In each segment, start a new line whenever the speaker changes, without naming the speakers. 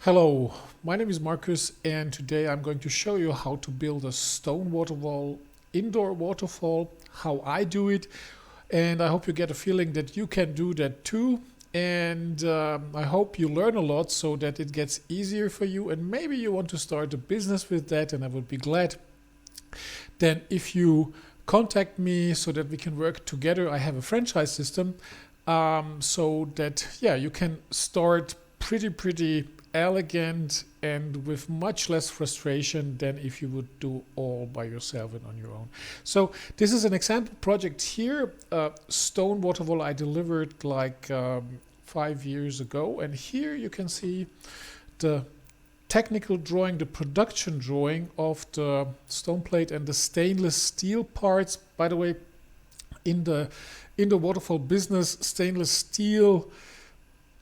Hello, my name is Marcus and today I'm going to show you how to build a stone waterfall, indoor waterfall, how I do it, and I hope you get a feeling that you can do that too. And I hope you learn a lot so that it gets easier for you, and maybe you want to start a business with that, and I would be glad then if you contact me so that we can work together. I have a franchise system, so that you can start pretty elegant and with much less frustration than if you would do all by yourself and on your own. So this is an example project here, Stone Waterwall I delivered like 5 years ago, and here you can see the technical drawing, the production drawing of the stone plate and the stainless steel parts. By the way, in the waterfall business, stainless steel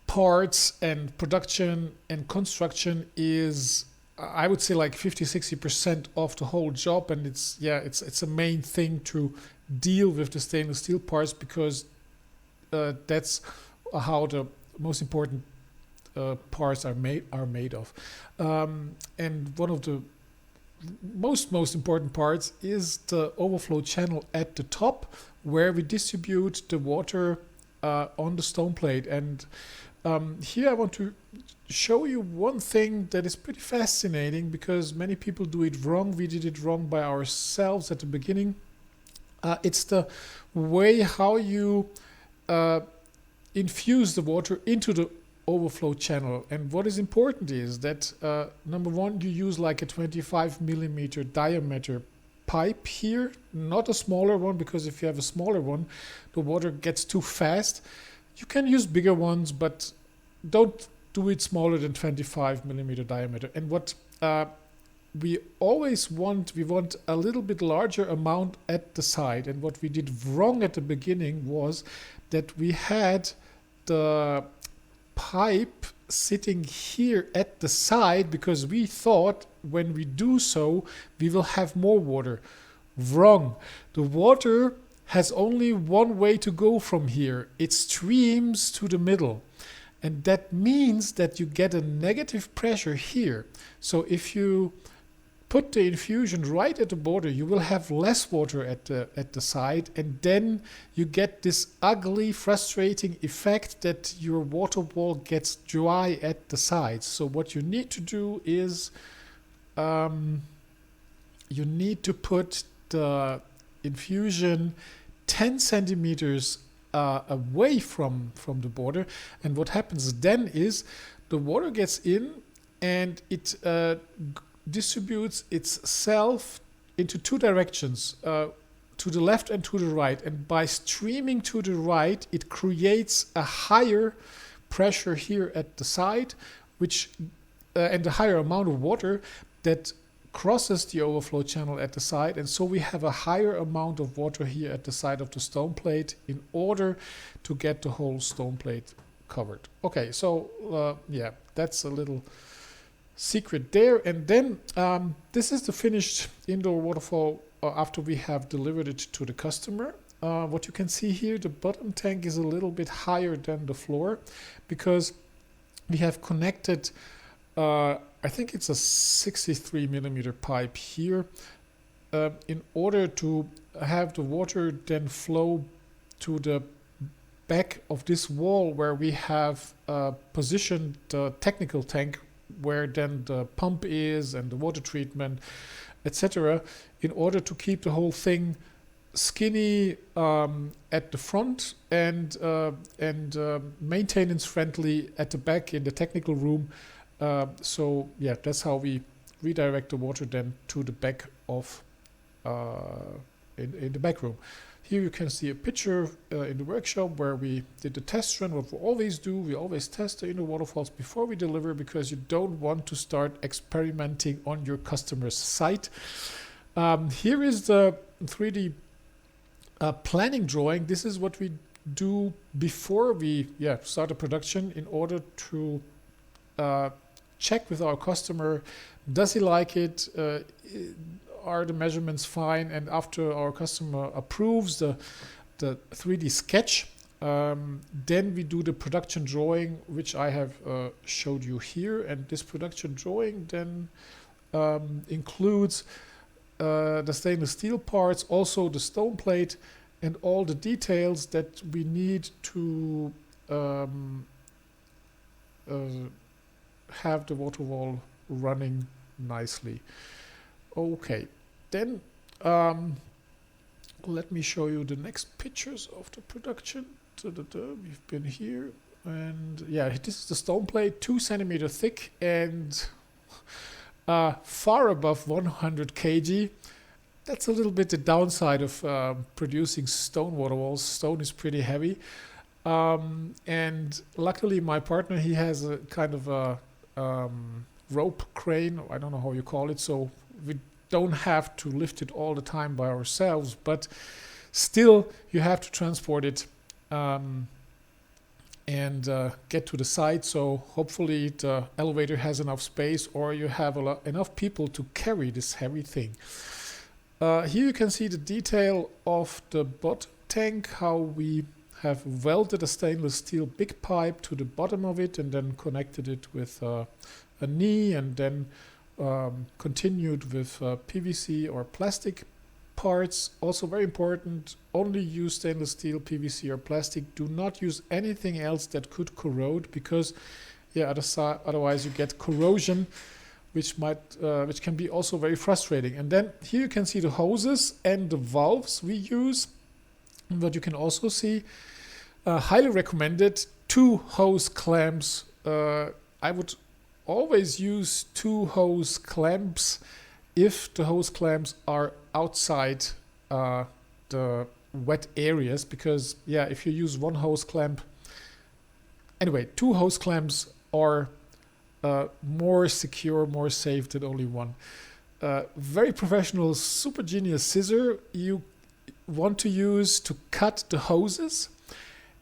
parts and production and construction is, I would say, like 50-60% of the whole job, and it's a main thing to deal with the stainless steel parts, because that's how the most important parts are made of. And one of the most important parts is the overflow channel at the top, where we distribute the water on the stone plate. And here I want to show you one thing that is pretty fascinating, because many people do it wrong. We did it wrong by ourselves at the beginning. It's the way how you infuse the water into the overflow channel. And what is important is that number one, you use like a 25 mm diameter pipe here, not a smaller one, because if you have a smaller one, the water gets too fast. You can use bigger ones, but don't do it smaller than 25 mm diameter. And what we always want, we want a little bit larger amount at the side. And what we did wrong at the beginning was that we had the pipe sitting here at the side, because we thought when we do so we will have more water. Wrong. The water has only one way to go from here. It streams to the middle, and that means that you get a negative pressure here. So if you put the infusion right at the border, you will have less water at the side, and then you get this ugly, frustrating effect that your water wall gets dry at the sides. So what you need to do is you need to put the infusion 10 centimeters away from the border. And what happens then is the water gets in, and it distributes itself into two directions, to the left and to the right. And by streaming to the right, it creates a higher pressure here at the side, which and a higher amount of water that crosses the overflow channel at the side. And so we have a higher amount of water here at the side of the stone plate in order to get the whole stone plate covered. Okay, so that's a little secret there. And then this is the finished indoor waterfall after we have delivered it to the customer. What you can see here, the bottom tank is a little bit higher than the floor, because we have connected I think it's a 63 mm pipe here, in order to have the water then flow to the back of this wall, where we have positioned the technical tank, where then the pump is and the water treatment, etc., in order to keep the whole thing skinny at the front and maintenance friendly at the back in the technical room. So that's how we redirect the water then to the back of in the back room. Here you can see a picture in the workshop where we did the test run. What we always do, we always test the indoor waterfalls before we deliver, because you don't want to start experimenting on your customer's site. Here is the 3D planning drawing. This is what we do before we start the production, in order to check with our customer, does he like it, are the measurements fine, and after our customer approves the 3D sketch, Then we do the production drawing, which I have showed you here, and this production drawing then includes the stainless steel parts, also the stone plate, and all the details that we need to have the water wall running nicely. Okay, then let me show you the next pictures of the production. We've been here, and yeah, this is the stone plate, 2 centimeter thick and far above 100 kg. That's a little bit the downside of producing stone water walls. Stone is pretty heavy, and luckily my partner, he has a kind of a rope crane, I don't know how you call it, so we don't have to lift it all the time by ourselves, but still you have to transport it and get to the site. So hopefully the elevator has enough space, or you have enough people to carry this heavy thing. Here you can see the detail of the bottom tank, how we have welded a stainless steel big pipe to the bottom of it and then connected it with a knee, and then continued with PVC or plastic parts. Also very important, only use stainless steel, PVC or plastic. Do not use anything else that could corrode, because yeah, otherwise you get corrosion, which can be also very frustrating. And then here you can see the hoses and the valves we use. But you can also see highly recommended 2 hose clamps. I would always use 2 hose clamps if the hose clamps are outside the wet areas, because yeah, if you use 1 hose clamp, anyway, 2 hose clamps are more secure, more safe than only 1. Very professional, super genius scissor you want to use to cut the hoses.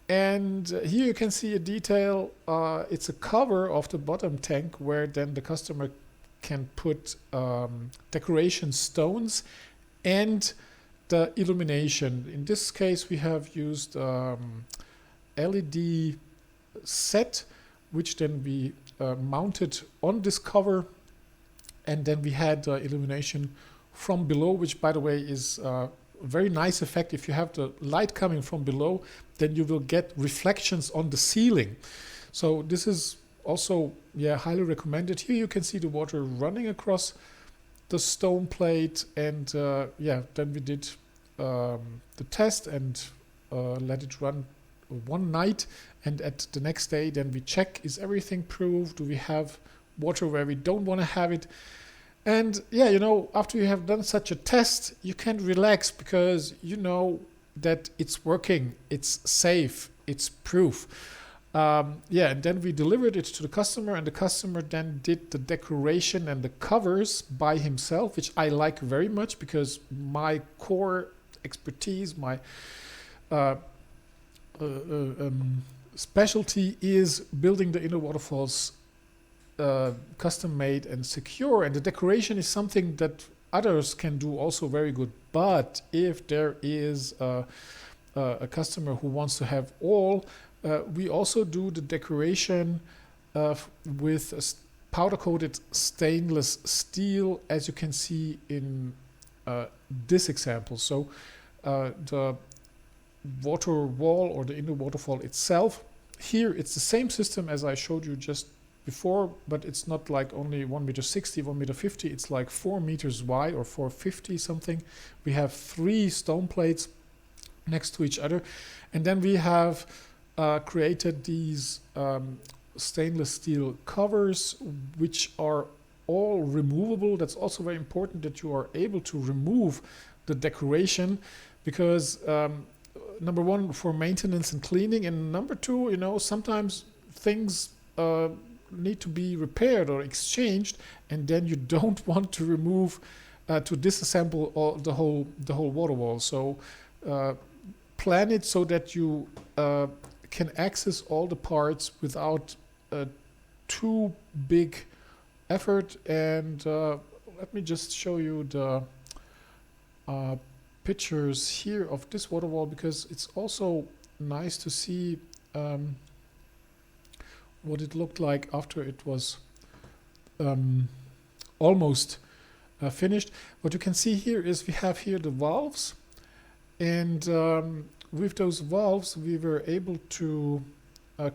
And here you can see a detail. It's a cover of the bottom tank, where then the customer can put decoration stones and the illumination. In this case we have used LED set, which then we mounted on this cover, and then we had illumination from below, which by the way is a very nice effect. If you have the light coming from below, then you will get reflections on the ceiling. So this is also highly recommended. Here you can see the water running across the stone plate, and then we did the test and let it run one night, and at the next day then we check, is everything proof, do we have water where we don't want to have it. And yeah, you know, after you have done such a test, you can relax, because you know that it's working, it's safe, it's proof. And then we delivered it to the customer, and the customer then did the decoration and the covers by himself, which I like very much, because my core expertise, my specialty is building the inner waterfalls custom made and secure, and the decoration is something that others can do also very good. But if there is a customer who wants to have all, we also do the decoration with powder coated stainless steel, as you can see in this example. So the water wall or the inner waterfall itself, here it's the same system as I showed you just before, but it's not like only 1.60 m, 1.50 m, it's like 4 meters wide, or 4.50 something. We have 3 stone plates next to each other, and then we have created these stainless steel covers, which are all removable. That's also very important, that you are able to remove the decoration, because number one, for maintenance and cleaning, and number two, you know, sometimes things need to be repaired or exchanged, and then you don't want to remove to disassemble all, the whole water wall. So plan it so that you can access all the parts without too big effort. And let me just show you the pictures here of this water wall, because it's also nice to see what it looked like after it was almost finished. What you can see here is we have here the valves, and with those valves we were able to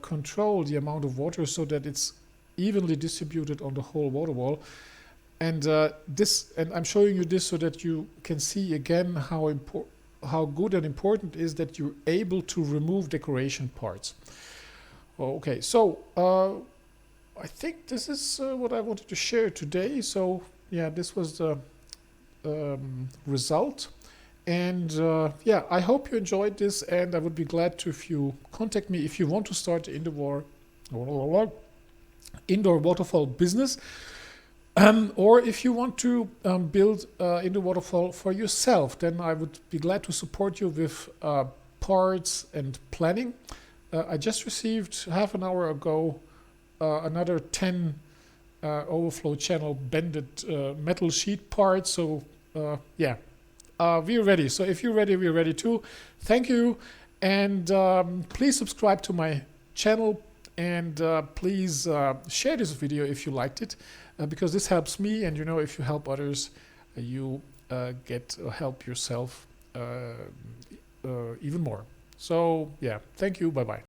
control the amount of water so that it's evenly distributed on the whole water wall. And and I'm showing you this so that you can see again how good and important it is that you're able to remove decoration parts. Okay, so I think this is what I wanted to share today. So yeah, this was the result. And yeah, I hope you enjoyed this, and I would be glad to if you contact me if you want to start the indoor waterfall business, or if you want to build indoor waterfall for yourself. Then I would be glad to support you with parts and planning. I just received half an hour ago another 10 overflow channel bended metal sheet parts. So yeah, we're ready. So if you're ready, we're ready too. Thank you, and please subscribe to my channel, and please share this video if you liked it, because this helps me, and you know, if you help others, you get help yourself even more. So yeah, thank you, bye bye.